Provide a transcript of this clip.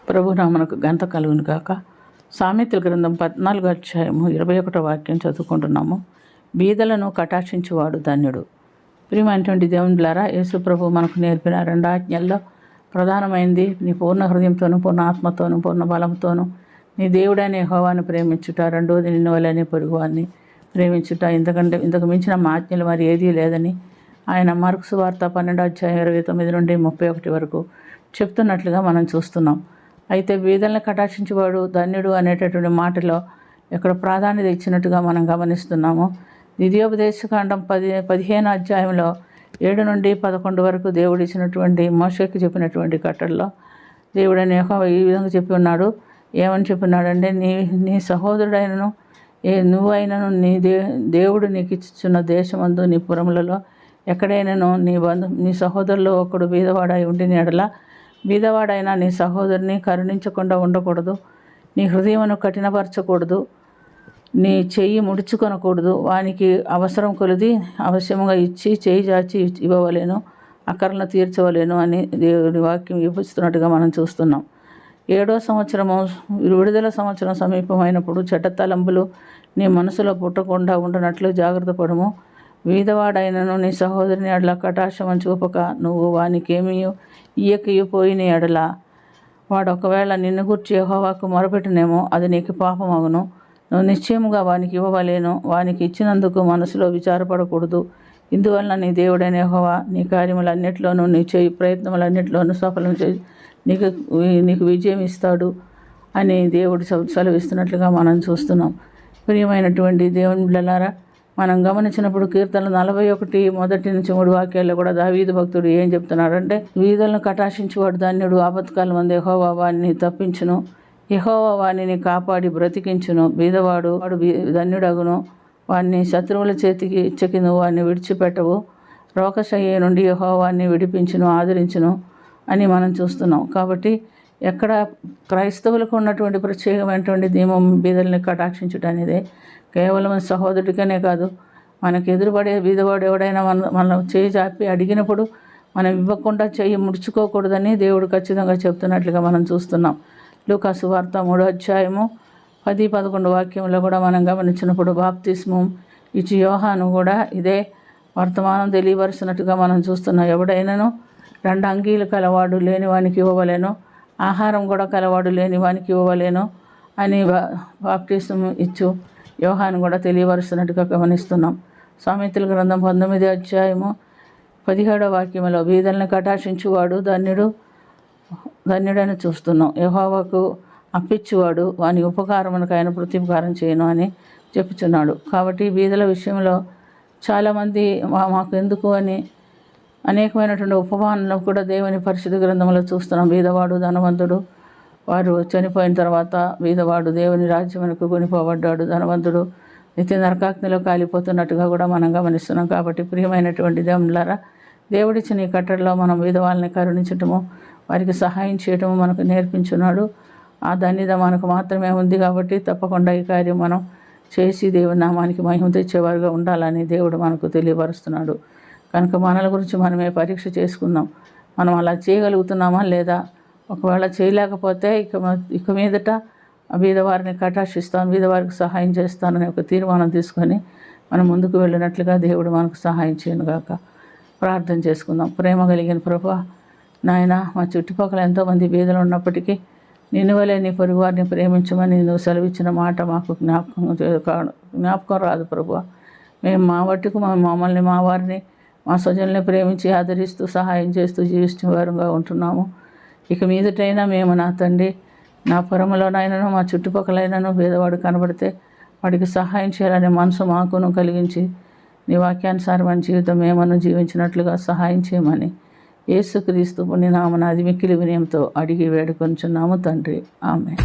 ప్రభు నామనకు ఘనత కలుగును గాక. సామెతల గ్రంథం 14వ అధ్యాయము 21వ వాక్యం చదువుకుంటున్నాము. బీదలను కటాక్షించువాడు ధన్యుడు. ప్రియమైనటువంటి దేవునిలారా, యేసు ప్రభు మనకు నేర్పిన 2 ఆజ్ఞల్లో ప్రధానమైనది నీ పూర్ణ హృదయంతోనూ, పూర్ణ ఆత్మతోనూ, పూర్ణ బలంతోనూ నీ దేవుడైన యెహోవాను ప్రేమించుట, రెండవది నిన్ను వలె పొరుగువాన్ని ప్రేమించుట. ఇంతకు మించిన ఆజ్ఞలు మరి ఏదీ లేదని ఆయన మార్కు సువార్త 12వ అధ్యాయం 29 నుండి 31 వరకు చెప్తున్నట్లుగా మనం చూస్తున్నాం. అయితే బీదలను కటాక్షించేవాడు ధన్యుడు అనేటటువంటి మాటలో ఇక్కడ ప్రాధాన్యత ఇచ్చినట్టుగా మనం గమనిస్తున్నాము. ద్వితీయోపదేశకాండం 15వ అధ్యాయంలో 7 నుండి 11 వరకు దేవుడు ఇచ్చినటువంటి మోషేకి చెప్పినటువంటి కట్టడలో దేవుడైన యెహోవా ఈ విధంగా చెప్పి ఉన్నాడు. ఏమని చెప్పినాడంటే, నీ సహోదరుడైనను నువ్వైనను దేవుడు నీకు ఇచ్చుచున్న దేశమందు నీ పురములలో ఎక్కడైనాను నీ సహోదరులో ఒకడు బీదవాడై ఉండిన ఎడల బీదవాడైనా నీ సహోదరుని కరుణించకుండా ఉండకూడదు. నీ హృదయమును కఠినపరచకూడదు. నీ చెయ్యి ముడుచుకొనకూడదు. వానికి అవసరం కొలిది అవశ్యముగా ఇచ్చి చేయి చాచి ఇవ్వవలేను, అక్కరలను తీర్చవలేను అని దేవుడి వాక్యం చూపిస్తున్నట్టుగా మనం చూస్తున్నాం. 7వ సంవత్సరము విడుదల సంవత్సరం సమీపమైనప్పుడు చెడ్డ తలంపులు నీ మనసులో పుట్టకుండా ఉండనట్లు జాగ్రత్త పడము. బీదవాడైనను నీ సహోదరుని ఎడల కటాక్షం చూపక నువ్వు వానికేమీ ఇయ్యకపోయిన ఎడల వాడు ఒకవేళ నిన్ను గూర్చి యెహోవాకు మొరపెట్టునేమో అది నీకు పాపమగును. నువ్వు నిశ్చయముగా వానికి ఇవ్వవలేను. వానికి ఇచ్చినందుకు మనసులో విచారపడకూడదు. ఇందువలన నీ దేవుడైన యెహోవా నీ కార్యములన్నిటిలోనూ నీ చేయి ప్రయత్నములన్నిటిలోనూ సఫలం చేసి నీకు విజయం ఇస్తాడు అని దేవుడు సెలవిస్తున్నట్లుగా మనం చూస్తున్నాం. ప్రియమైనటువంటి దేవుని బిడ్డలారా, మనం గమనించినప్పుడు కీర్తనలు 41 మొదటి నుంచి 3 వాక్యాల్లో కూడా దావీదు భక్తుడు ఏం చెప్తున్నాడంటే, బీదలను కటాక్షించువాడు ధన్యుడు. ఆపత్కాలం మంది యెహోవా వారిని తప్పించును. యెహోవా వారిని కాపాడి బ్రతికించును. బీదవాడు ధన్యుడగును. వారిని శత్రువుల చేతికి ఇచ్చకి నువ్వు వారిని విడిచిపెట్టవు. రోగశయ్య నుండి యెహోవా వారిని విడిపించును, ఆదరించును అని మనం చూస్తున్నాం. కాబట్టి ఎక్కడ క్రైస్తవులకు ఉన్నటువంటి ప్రత్యేకమైనటువంటి నియమం బీదల్ని కటాక్షించుట అనేది కేవలం సహోదరుడికనే కాదు, మనకు ఎదురుపడే బీదవాడు ఎవడైనా మనం చేయి చాపి అడిగినప్పుడు మనం ఇవ్వకుండా చేయి ముడుచుకోకూడదని దేవుడు ఖచ్చితంగా చెప్తున్నట్లుగా మనం చూస్తున్నాం. లూకా సువార్త 3వ అధ్యాయము 10-11 వాక్యంలో కూడా మనం గమనించినప్పుడు బాప్తిస్మం ఇచ్చి యోహాను కూడా ఇదే వర్తమానం తెలియపరుస్తున్నట్టుగా మనం చూస్తున్నాం. ఎవడైనాను 2 అంగీలు కలవాడు లేని వానికి ఇవ్వవలేను, ఆహారం కూడా కలవాడు లేని వానికి ఇవ్వవలేను అని బాప్తిస్మం ఇచ్చు యోహాను కూడా తెలియపరుస్తున్నట్టుగా గమనిస్తున్నాం. సామెతల గ్రంథం 19వ అధ్యాయము 17వ వాక్యంలో బీదలను కటాక్షించువాడు ధన్యుడని చూస్తున్నాం. యెహోవాకు అప్పిచ్చువాడు వాని ఉపకారమునకు ఆయన ప్రత్యుపకారం చేయను అని చెప్పుచున్నాడు. కాబట్టి బీదల విషయంలో చాలామంది మాకు ఎందుకు అని అనేకమైనటువంటి ఉపమానాలు కూడా దేవుని పరిశుద్ధ గ్రంథంలో చూస్తున్నాం. బీదవాడు ధనవంతుడు, వారు చనిపోయిన తర్వాత బీదవాడు దేవుని రాజ్యమునకు కొనిపోబడ్డాడు, ధనవంతుడు నిత్య నరకాగ్నిలో కాలిపోతున్నట్టుగా కూడా మనం గమనిస్తున్నాం. కాబట్టి ప్రియమైనటువంటి దేవునిలారా, దేవుడిచ్చిన ఈ కట్టడలో మనం బీదవాళ్ళని కరుణించటము, వారికి సహాయం చేయటము మనకు నేర్పించున్నాడు. ఆ ధన్యత మనకు మాత్రమే ఉంది. కాబట్టి తప్పకుండా ఈ కార్యం మనం చేసి దేవుని నామానికి మహిమ తెచ్చేవారుగా ఉండాలని దేవుడు మనకు తెలియపరుస్తున్నాడు. కనుక మనల గురించి మనమే పరీక్ష చేసుకుందాం. మనం అలా చేయగలుగుతున్నామా లేదా? ఒకవేళ చేయలేకపోతే ఇక మీదట బీదవారిని కటాక్షిస్తాను, బీదవారికి సహాయం చేస్తానని ఒక తీర్మానం తీసుకొని మనం ముందుకు వెళ్ళినట్లుగా దేవుడు మనకు సహాయం చేయనుగాక. ప్రార్థన చేసుకుందాం. ప్రేమ కలిగిన ప్రభువా, నాయన, మా చుట్టుపక్కల ఎంతోమంది బీదలు ఉన్నప్పటికీ నిన్ను వలె నీ పొరుగు వారిని ప్రేమించమని నువ్వు సెలవిచ్చిన మాట మాకు జ్ఞాపకం రాదు ప్రభువా. మేము మా మట్టుకు మమ్మల్ని, మా వారిని, మా స్వజనుల్ని ప్రేమించి ఆదరిస్తూ సహాయం చేస్తూ జీవిస్తున్న వారుగా ఉంటున్నాము. ఇక మీదటైనా మేము నా తండ్రి, నా పురములోనైనాను మా చుట్టుపక్కలైనాను బీదవాడు కనబడితే వాడికి సహాయం చేయాలనే మనసు మాకును కలిగించి నీ వాక్యానుసారమైన జీవితం మేమను జీవించినట్లుగా సహాయం చేయమని యేసుక్రీస్తు పుణ్యనామమున అతి మిక్కిలి వినయంతో అడిగి వేడుకొనుచున్నాము తండ్రి. ఆమేన్.